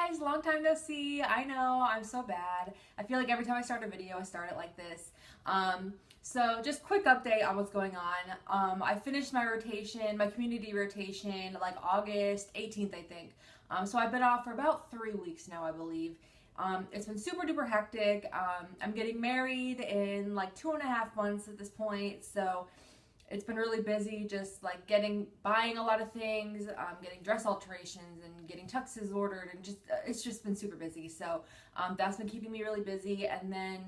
guys, long time no see. I know, I'm so bad. I feel like every time I start a video, I start it like this. So just quick update on what's going on. I finished my rotation, my community rotation, like August 18th, I think. So I've been off for about 3 weeks now, I believe. It's been super duper hectic. I'm getting married in like 2.5 months at this point, so it's been really busy, just like buying a lot of things, getting dress alterations and getting tuxes ordered, and it's just been super busy. So that's been keeping me really busy. And then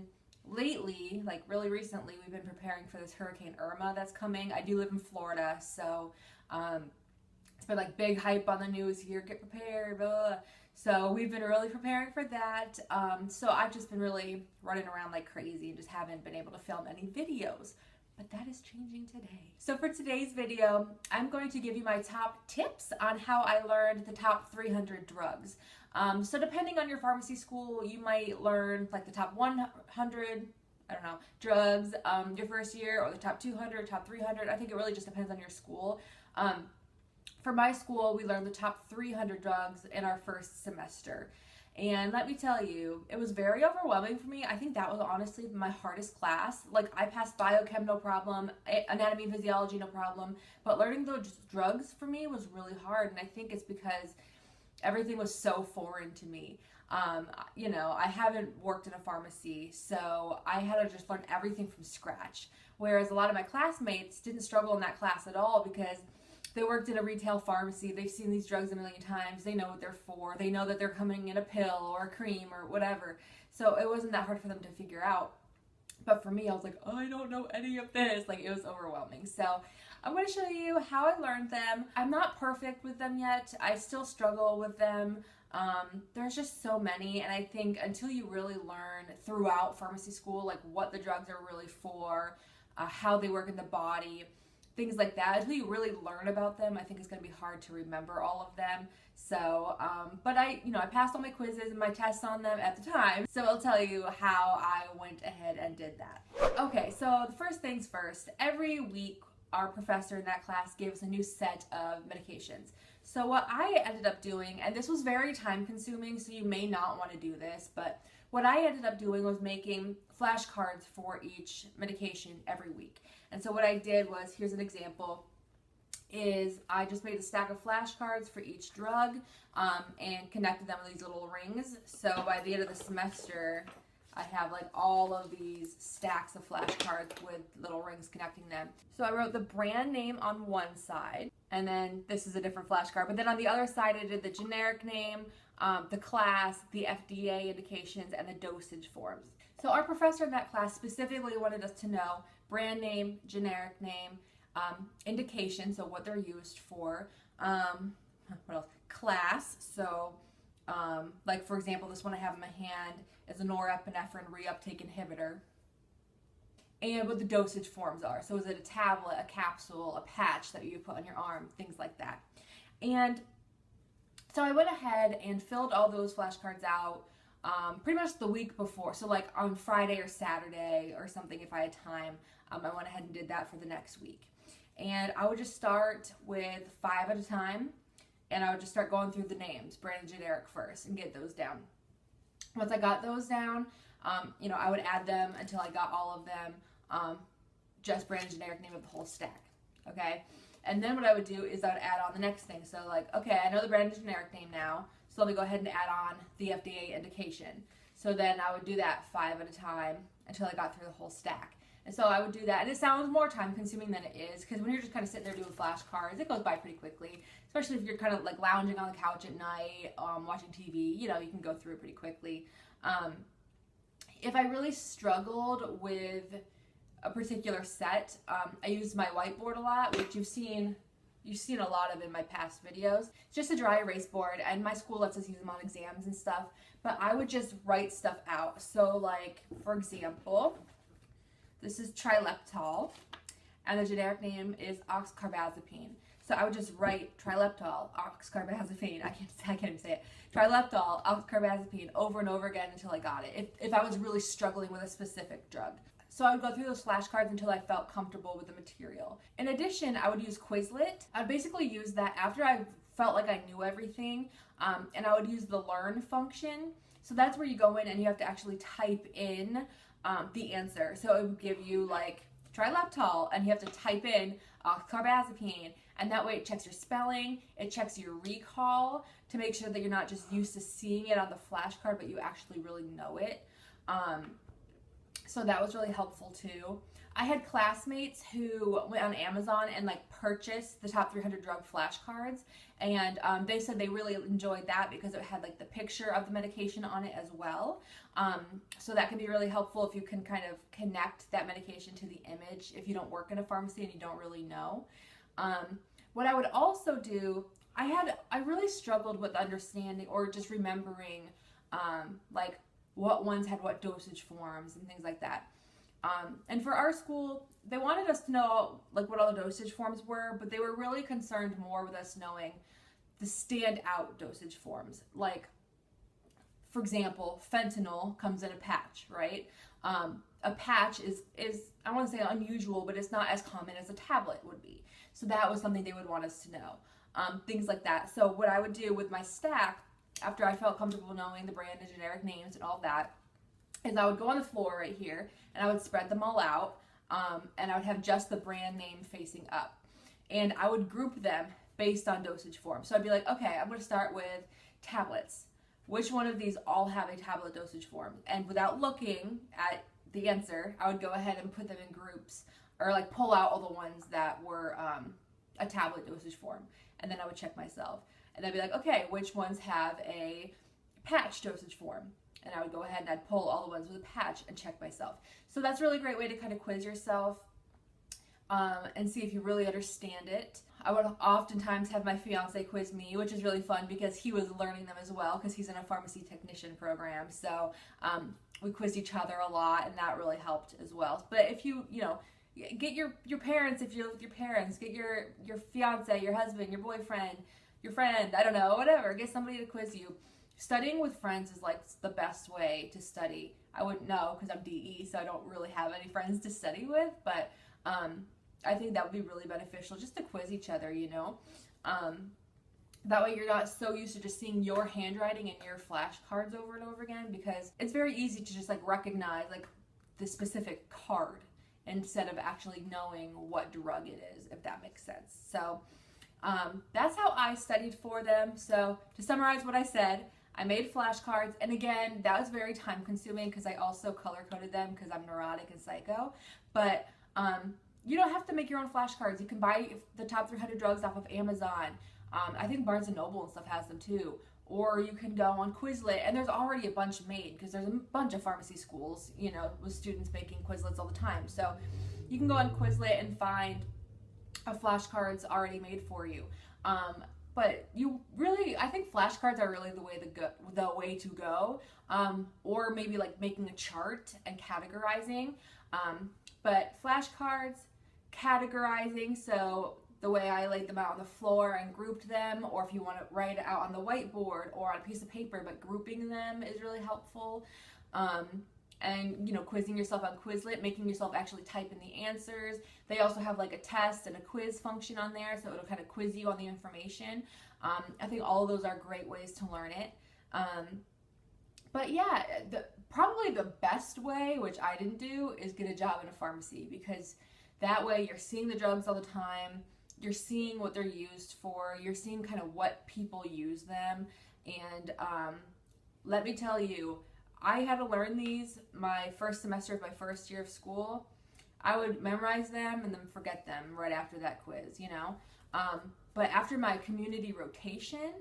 lately, like really recently, we've been preparing for this Hurricane Irma that's coming. I do live in Florida, so it's been like big hype on the news here, get prepared, blah, blah. So we've been really preparing for that. So I've just been really running around like crazy and just haven't been able to film any videos. But that is changing today. So for today's video, I'm going to give you my top tips on how I learned the top 300 drugs. So depending on your pharmacy school, you might learn like the top 100, I don't know, drugs your first year, or the top 200, top 300. I think it really just depends on your school. For my school, we learned the top 300 drugs in our first semester. And let me tell you, it was very overwhelming for me. I think that was honestly my hardest class. Like, I passed biochem, no problem, anatomy and physiology, no problem. But learning those drugs for me was really hard. And I think it's because everything was so foreign to me. You know, I haven't worked in a pharmacy, so I had to just learn everything from scratch. Whereas a lot of my classmates didn't struggle in that class at all because they worked in a retail pharmacy. They've seen these drugs a million times. They know what they're for. They know that they're coming in a pill or a cream or whatever. So it wasn't that hard for them to figure out. But for me, I was like, oh, I don't know any of this. Like, it was overwhelming. So I'm going to show you how I learned them. I'm not perfect with them yet. I still struggle with them. There's just so many, and I think until you really learn throughout pharmacy school, like what the drugs are really for, how they work in the body, things like that, until you really learn about them, I think it's going to be hard to remember all of them. So, but I passed all my quizzes and my tests on them at the time, so I'll tell you how I went ahead and did that. Okay, so the first things first, every week our professor in that class gave us a new set of medications. So what I ended up doing, and this was very time consuming, so you may not want to do this, but what I ended up doing was making flashcards for each medication every week. And so what I did was, here's an example, is I just made a stack of flashcards for each drug and connected them with these little rings. So by the end of the semester, I have like all of these stacks of flashcards with little rings connecting them. So I wrote the brand name on one side, and then this is a different flashcard. But then on the other side, I did the generic name, the class, the FDA indications, and the dosage forms. So our professor in that class specifically wanted us to know brand name, generic name, indication, so what they're used for, what else? Class, so like for example, this one I have in my hand is a norepinephrine reuptake inhibitor, and what the dosage forms are. So is it a tablet, a capsule, a patch that you put on your arm, things like that. And so I went ahead and filled all those flashcards out pretty much the week before. So like on Friday or Saturday or something, if I had time, I went ahead and did that for the next week. And I would just start with 5 at a time, and I would just start going through the names, brand and generic first, and get those down. Once I got those down, I would add them until I got all of them, just brand and generic name of the whole stack, okay? And then what I would do is I would add on the next thing. So like, okay, I know the brand and generic name now, so let me go ahead and add on the FDA indication. So then I would do that 5 at a time until I got through the whole stack. And so I would do that, and it sounds more time consuming than it is, because when you're just kind of sitting there doing flashcards, it goes by pretty quickly, especially if you're kind of like lounging on the couch at night, watching TV, you can go through it pretty quickly. If I really struggled with a particular set, I used my whiteboard a lot, which you've seen a lot of in my past videos. It's just a dry erase board, and my school lets us use them on exams and stuff, but I would just write stuff out. So like, for example, this is Trileptal, and the generic name is oxcarbazepine. So I would just write Trileptal, oxcarbazepine, I can't even say it, Trileptal, oxcarbazepine over and over again until I got it, if I was really struggling with a specific drug. So I would go through those flashcards until I felt comfortable with the material. In addition, I would use Quizlet. I would basically use that after I've felt like I knew everything, and I would use the learn function. So that's where you go in and you have to actually type in the answer. So it would give you like trilaptol, and you have to type in oxcarbazepine, and that way it checks your spelling, it checks your recall to make sure that you're not just used to seeing it on the flashcard, but you actually really know it. So that was really helpful too. I had classmates who went on Amazon and like purchased the top 300 drug flashcards, and they said they really enjoyed that because it had like the picture of the medication on it as well. So that can be really helpful if you can kind of connect that medication to the image if you don't work in a pharmacy and you don't really know. What I would also do, I really struggled with understanding or just remembering like what ones had what dosage forms and things like that. And for our school, they wanted us to know like what all the dosage forms were, but they were really concerned more with us knowing the standout dosage forms. Like, for example, fentanyl comes in a patch, right? A patch is I want to say unusual, but it's not as common as a tablet would be. So that was something they would want us to know. Things like that. So what I would do with my stack, after I felt comfortable knowing the brand and generic names and all that, is I would go on the floor right here and I would spread them all out, and I would have just the brand name facing up, and I would group them based on dosage form. So I'd be like, okay, I'm going to start with tablets. Which one of these all have a tablet dosage form? And without looking at the answer, I would go ahead and put them in groups, or like pull out all the ones that were a tablet dosage form, and then I would check myself, and I'd be like, okay, which ones have a patch dosage form? And I would go ahead and I'd pull all the ones with a patch and check myself. So that's a really great way to kind of quiz yourself and see if you really understand it. I would oftentimes have my fiance quiz me, which is really fun because he was learning them as well because he's in a pharmacy technician program. So we quizzed each other a lot, and that really helped as well. But if you know, get your parents, if you're with your parents, get your fiance, your husband, your boyfriend, your friend, I don't know, whatever, get somebody to quiz you. Studying with friends is like the best way to study. I wouldn't know because I'm DE, so I don't really have any friends to study with, but I think that would be really beneficial just to quiz each other, you know. That way you're not so used to just seeing your handwriting in your flashcards over and over again, because it's very easy to just like recognize like the specific card instead of actually knowing what drug it is, if that makes sense. So that's how I studied for them. So to summarize what I said, I made flashcards, and again, that was very time consuming because I also color coded them because I'm neurotic and psycho. But you don't have to make your own flashcards. You can buy the top 300 drugs off of Amazon. I think Barnes & Noble and stuff has them too. Or you can go on Quizlet, and there's already a bunch made because there's a bunch of pharmacy schools, you know, with students making Quizlets all the time. So you can go on Quizlet and find flashcards already made for you. But you really, I think flashcards are really the way to go. Or maybe like making a chart and categorizing. But flashcards, categorizing, so the way I laid them out on the floor and grouped them, or if you want to write it out on the whiteboard or on a piece of paper, but grouping them is really helpful. And, you know, quizzing yourself on Quizlet, making yourself actually type in the answers. They also have like a test and a quiz function on there, so it'll kind of quiz you on the information. I think all of those are great ways to learn it. But yeah, probably the best way, which I didn't do, is get a job in a pharmacy, because that way you're seeing the drugs all the time, you're seeing what they're used for, you're seeing kind of what people use them, and let me tell you, I had to learn these my first semester of my first year of school. I would memorize them and then forget them right after that quiz, you know. But after my community rotation,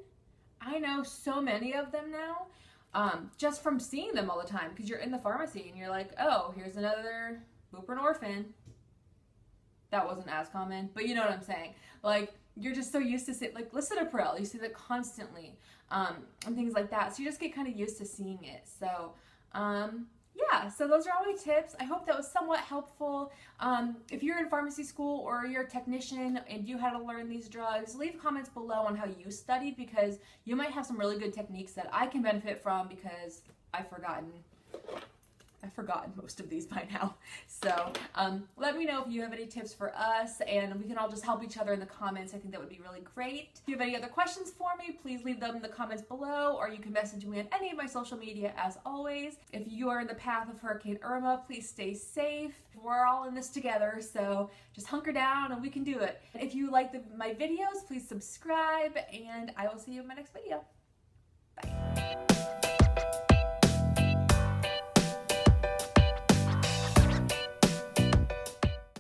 I know so many of them now, just from seeing them all the time, because you're in the pharmacy and you're like, oh, here's another buprenorphine. That wasn't as common, but you know what I'm saying. Like, you're just so used to like lisinopril, you see that constantly, and things like that. So you just get kind of used to seeing it. So, yeah, so those are all my tips. I hope that was somewhat helpful. If you're in pharmacy school or you're a technician and you had to learn these drugs, leave comments below on how you studied, because you might have some really good techniques that I can benefit from, because I've forgotten I've forgotten most of these by now. So let me know if you have any tips for us, and we can all just help each other in the comments. I think that would be really great. If you have any other questions for me, please leave them in the comments below, or you can message me on any of my social media as always. If you are in the path of Hurricane Irma, please stay safe. We're all in this together, so just hunker down and we can do it. If you like my videos, please subscribe, and I will see you in my next video. Bye.